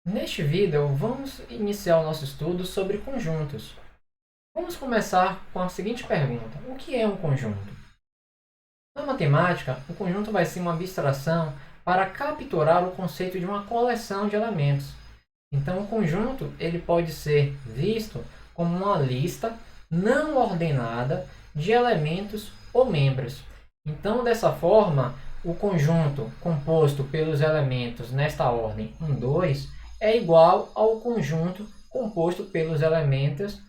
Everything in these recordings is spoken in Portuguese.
Neste vídeo, vamos iniciar o nosso estudo sobre conjuntos. Vamos começar com a seguinte pergunta: o que é um conjunto? Na matemática, o conjunto vai ser uma abstração para capturar o conceito de uma coleção de elementos. Então, o conjunto ele pode ser visto como uma lista não ordenada de elementos ou membros. Então, dessa forma, o conjunto composto pelos elementos nesta ordem 1, 2 é igual ao conjunto composto pelos elementos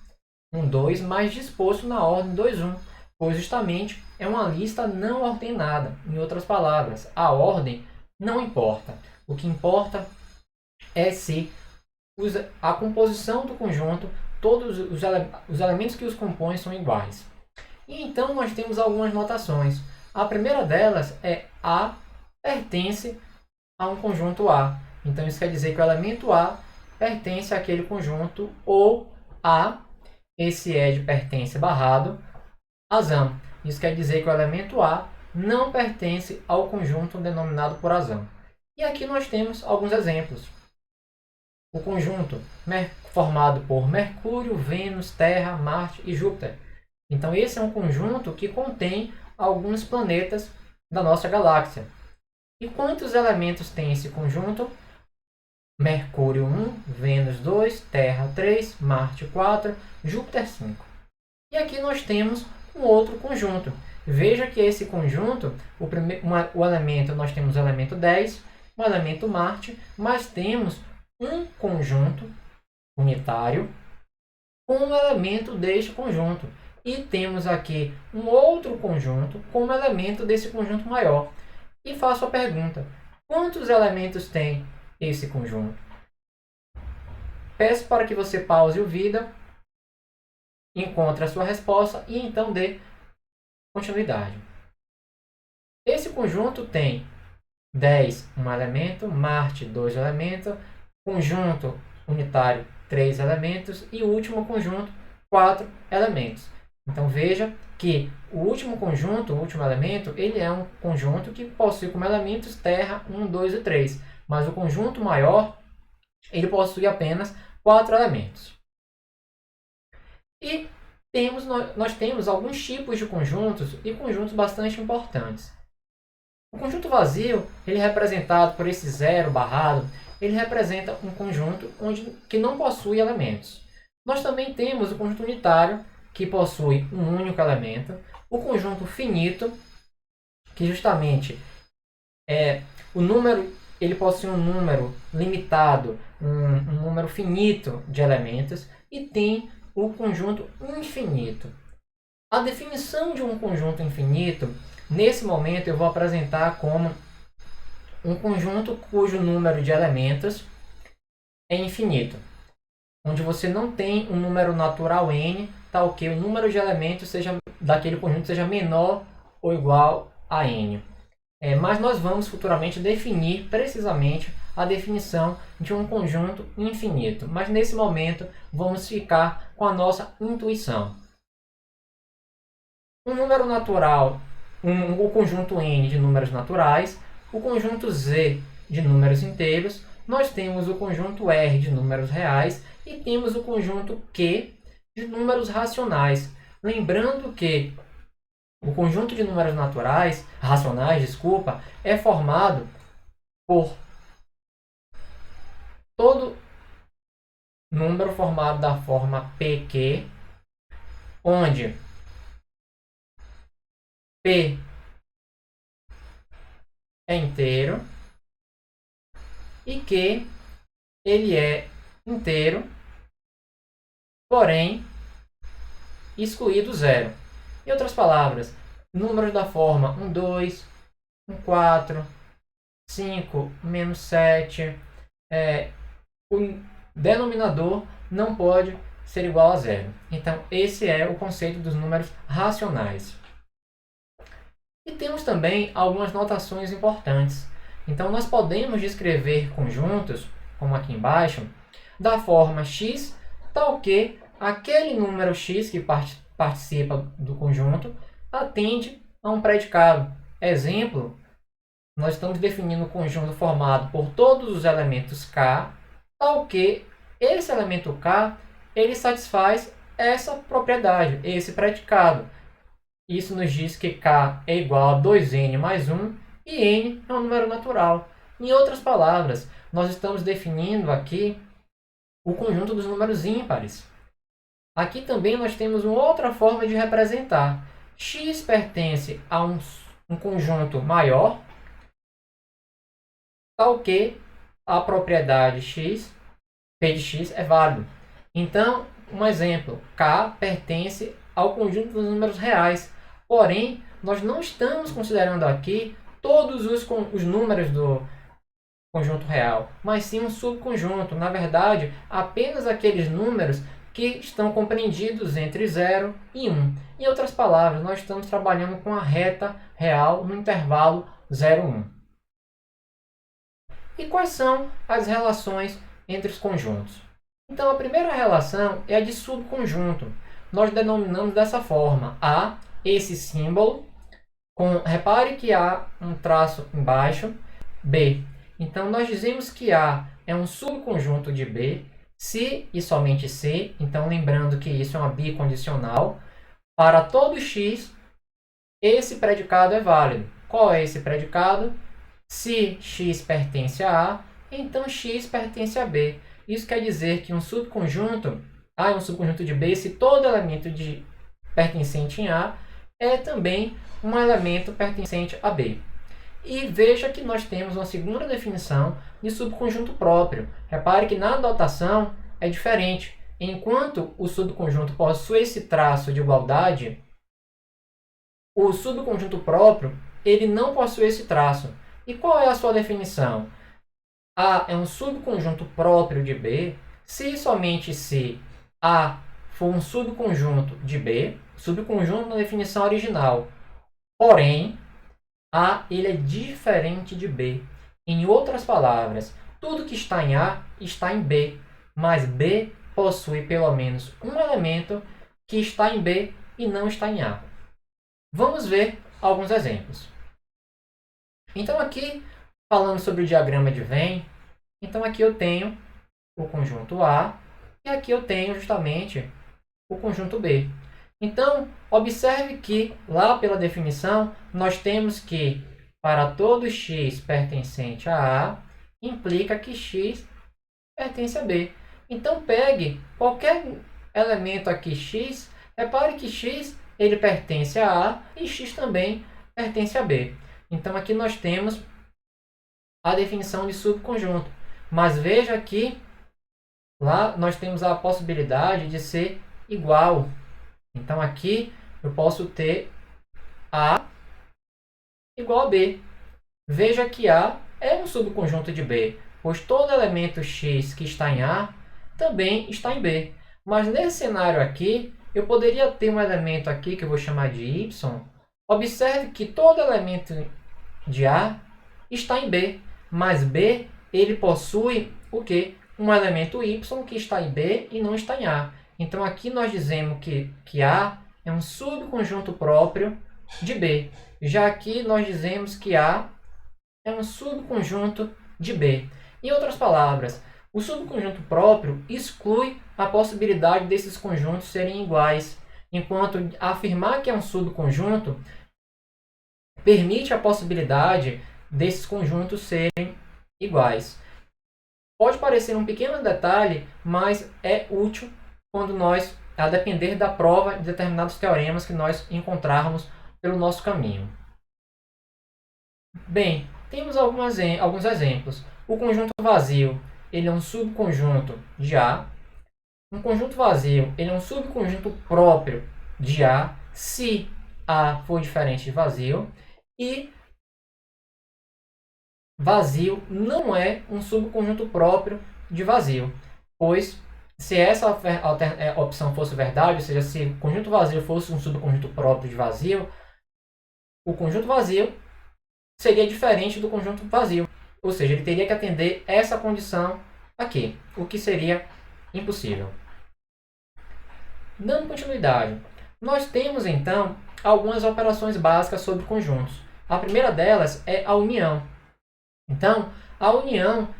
1, 2 mais disposto na ordem 2, 1, pois justamente é uma lista não ordenada. Em outras palavras, a ordem não importa. O que importa é se a composição do conjunto, todos os elementos que os compõem são iguais. E então nós temos algumas notações. A primeira delas é A pertence a um conjunto A. Então isso quer dizer que o elemento A pertence àquele conjunto, ou A, esse é de pertence barrado, azam. Isso quer dizer que o elemento A não pertence ao conjunto denominado por azam. E aqui nós temos alguns exemplos. O conjunto formado por Mercúrio, Vênus, Terra, Marte e Júpiter. Então esse é um conjunto que contém alguns planetas da nossa galáxia. E quantos elementos tem esse conjunto? Mercúrio 1, Vênus 2, Terra 3, Marte 4, Júpiter 5. E aqui nós temos um outro conjunto. Veja que esse conjunto, o elemento, nós temos o elemento 10, o elemento Marte, mas temos um conjunto unitário com um elemento deste conjunto. E temos aqui um outro conjunto como elemento desse conjunto maior. E faço a pergunta: quantos elementos tem esse conjunto? Peço para que você pause o vídeo, encontre a sua resposta e então dê continuidade. Esse conjunto tem 10, um elemento, Marte, 2 elementos, conjunto unitário, 3 elementos e o último conjunto, 4 elementos. Então veja que o último conjunto, o último elemento, ele é um conjunto que possui como elementos Terra 1, 2 e 3. Mas o conjunto maior, ele possui apenas 4 elementos. E nós temos alguns tipos de conjuntos e conjuntos bastante importantes. O conjunto vazio, ele é representado por esse zero barrado, ele representa um conjunto que não possui elementos. Nós também temos o conjunto unitário, que possui um único elemento. O conjunto finito, que justamente é o número, ele possui um número limitado, um número finito de elementos. E tem o conjunto infinito. A definição de um conjunto infinito, nesse momento eu vou apresentar como um conjunto cujo número de elementos é infinito, onde você não tem um número natural n, tal que o número de elementos daquele conjunto seja menor ou igual a n. Mas nós vamos futuramente definir precisamente a definição de um conjunto infinito. Mas nesse momento vamos ficar com a nossa intuição. Um número natural, o conjunto n de números naturais, o conjunto z de números inteiros, nós temos o conjunto R de números reais e temos o conjunto Q de números racionais. Lembrando que o conjunto de números racionais, é formado por todo número formado da forma PQ, onde P é inteiro e Q ele é inteiro, porém excluído zero. Em outras palavras, números da forma 1, 2, 1, 4, 5, menos 7, o denominador não pode ser igual a zero. Então, esse é o conceito dos números racionais. E temos também algumas notações importantes. Então, nós podemos descrever conjuntos, como aqui embaixo, da forma x, tal que aquele número x que participa do conjunto atende a um predicado. Exemplo, nós estamos definindo um conjunto formado por todos os elementos k tal que esse elemento K ele satisfaz essa propriedade, esse predicado. Isso nos diz que K é igual a 2n mais 1 e n é um número natural. Em outras palavras, nós estamos definindo aqui o conjunto dos números ímpares. Aqui também nós temos uma outra forma de representar. X pertence a um conjunto maior, tal que a propriedade x, p de x, é válido. Então, um exemplo, K pertence ao conjunto dos números reais. Porém, nós não estamos considerando aqui todos os números do conjunto real, mas sim um subconjunto. Na verdade, apenas aqueles números que estão compreendidos entre 0 e 1. Em outras palavras, nós estamos trabalhando com a reta real no intervalo 0, 1. E quais são as relações entre os conjuntos? Então, a primeira relação é a de subconjunto. Nós denominamos dessa forma: A, esse símbolo, repare que há um traço embaixo, B. Então, nós dizemos que A é um subconjunto de B, se e somente se. Então, lembrando que isso é uma bicondicional. Para todo x, esse predicado é válido. Qual é esse predicado? Se x pertence a A, então x pertence a B. Isso quer dizer que um subconjunto, A é um subconjunto de B, se todo elemento pertencente em A é também um elemento pertencente a B. E veja que nós temos uma segunda definição de subconjunto próprio. Repare que na notação é diferente. Enquanto o subconjunto possui esse traço de igualdade, o subconjunto próprio ele não possui esse traço. E qual é a sua definição? A é um subconjunto próprio de B se e somente se A for um subconjunto de B, subconjunto na definição original. Porém, A ele é diferente de B. Em outras palavras, tudo que está em A está em B, mas B possui pelo menos um elemento que está em B e não está em A. Vamos ver alguns exemplos. Então aqui, falando sobre o diagrama de Venn, então aqui eu tenho o conjunto A e aqui eu tenho justamente o conjunto B. Então, observe que lá pela definição, nós temos que para todo x pertencente a A, implica que x pertence a B. Então, pegue qualquer elemento aqui x, repare que x ele pertence a A e x também pertence a B. Então, aqui nós temos a definição de subconjunto. Mas veja que lá nós temos a possibilidade de ser igual. Então, aqui eu posso ter A igual a B. Veja que A é um subconjunto de B, pois todo elemento x que está em A também está em B. Mas nesse cenário aqui, eu poderia ter um elemento aqui que eu vou chamar de y. Observe que todo elemento de A está em B, mas B ele possui o quê? Um elemento y que está em B e não está em A. Então aqui nós dizemos que A é um subconjunto próprio de B. Já aqui nós dizemos que A é um subconjunto de B. Em outras palavras, o subconjunto próprio exclui a possibilidade desses conjuntos serem iguais, enquanto afirmar que é um subconjunto permite a possibilidade desses conjuntos serem iguais. Pode parecer um pequeno detalhe, mas é útil quando nós, a depender da prova de determinados teoremas que nós encontrarmos pelo nosso caminho. Bem, temos alguns exemplos. O conjunto vazio ele é um subconjunto de A. Um conjunto vazio ele é um subconjunto próprio de A, se A for diferente de vazio. E vazio não é um subconjunto próprio de vazio, pois se essa opção fosse verdade, ou seja, se o conjunto vazio fosse um subconjunto próprio de vazio, o conjunto vazio seria diferente do conjunto vazio. Ou seja, ele teria que atender essa condição aqui, o que seria impossível. Dando continuidade, nós temos então algumas operações básicas sobre conjuntos. A primeira delas é a união. Então, a união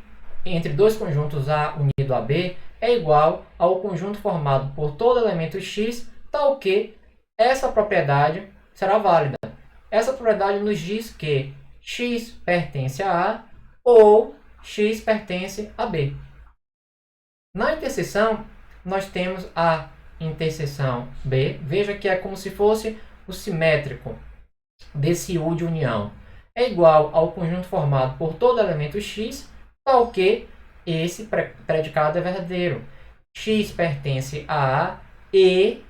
entre dois conjuntos A unido a B é igual ao conjunto formado por todo elemento x, tal que essa propriedade será válida. Essa propriedade nos diz que x pertence a A ou x pertence a B. Na interseção, nós temos a interseção B. Veja que é como se fosse o simétrico desse U de união. É igual ao conjunto formado por todo elemento x, tal que esse predicado é verdadeiro. X pertence a A e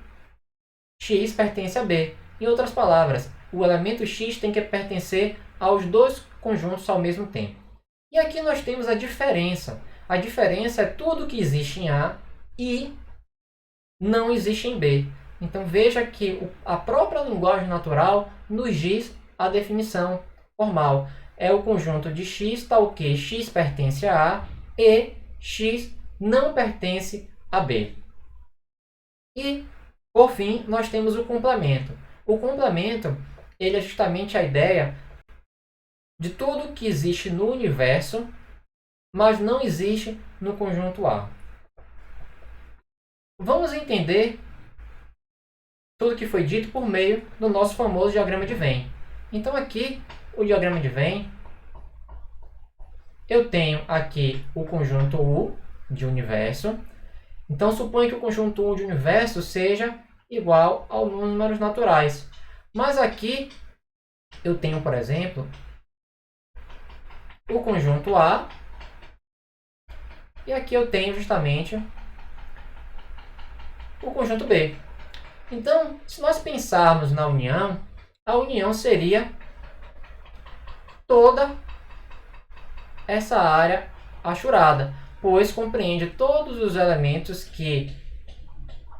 x pertence a B. Em outras palavras, o elemento x tem que pertencer aos dois conjuntos ao mesmo tempo. E aqui nós temos a diferença. A diferença é tudo que existe em A e não existe em B. Então veja que a própria linguagem natural nos diz a definição formal. É o conjunto de x tal que x pertence a A e x não pertence a B. E, por fim, nós temos o complemento. O complemento ele é justamente a ideia de tudo que existe no universo, mas não existe no conjunto A. Vamos entender tudo que foi dito por meio do nosso famoso diagrama de Venn. Então aqui, o diagrama de Venn, eu tenho aqui o conjunto U de universo. Então suponha que o conjunto U de universo seja igual aos números naturais. Mas aqui eu tenho, por exemplo, o conjunto A, e aqui eu tenho justamente o conjunto B. Então, se nós pensarmos na união, a união seria toda essa área achurada, pois compreende todos os elementos que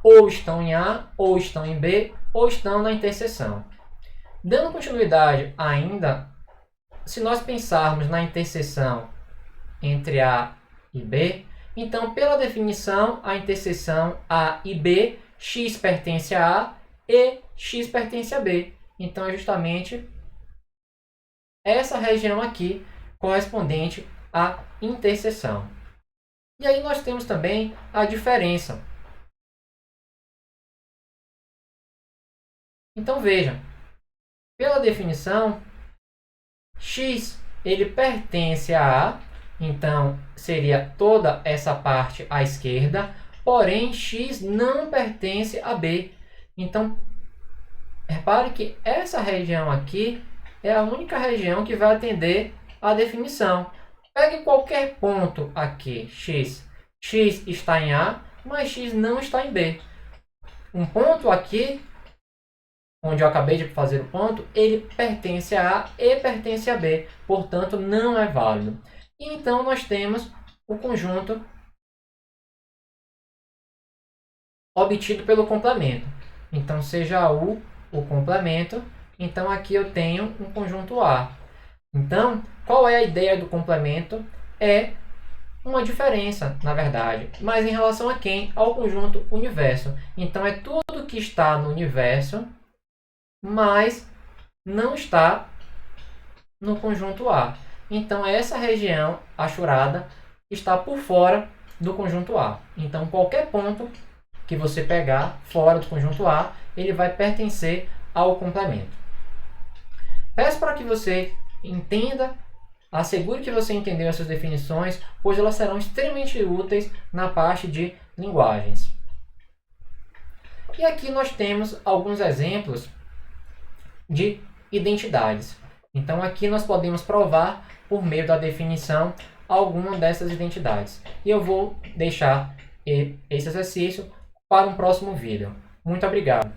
ou estão em A, ou estão em B, ou estão na interseção. Dando continuidade ainda, se nós pensarmos na interseção entre A e B, então, pela definição, a interseção A e B, x pertence a A e x pertence a B. Então, é justamente essa região aqui correspondente à interseção. E aí nós temos também a diferença. Então, veja, pela definição, x ele pertence a A, então seria toda essa parte à esquerda, porém x não pertence a B. Então, repare que essa região aqui é a única região que vai atender à definição. Pegue qualquer ponto aqui, x. X está em A, mas x não está em B. Um ponto aqui, onde eu acabei de fazer o ponto, ele pertence a A e pertence a B. Portanto, não é válido. E então, nós temos o conjunto obtido pelo complemento. Então, seja U o complemento, então aqui eu tenho um conjunto A. Então, qual é a ideia do complemento? É uma diferença, na verdade. Mas em relação a quem? Ao conjunto universo. Então, é tudo que está no universo, mas não está no conjunto A. Então, essa região achurada está por fora do conjunto A. Então, qualquer ponto que você pegar fora do conjunto A, ele vai pertencer ao complemento. Peço para que você entenda, assegure que você entendeu essas definições, pois elas serão extremamente úteis na parte de linguagens. E aqui nós temos alguns exemplos de identidades. Então aqui nós podemos provar, por meio da definição, alguma dessas identidades. E eu vou deixar esse exercício para um próximo vídeo. Muito obrigado.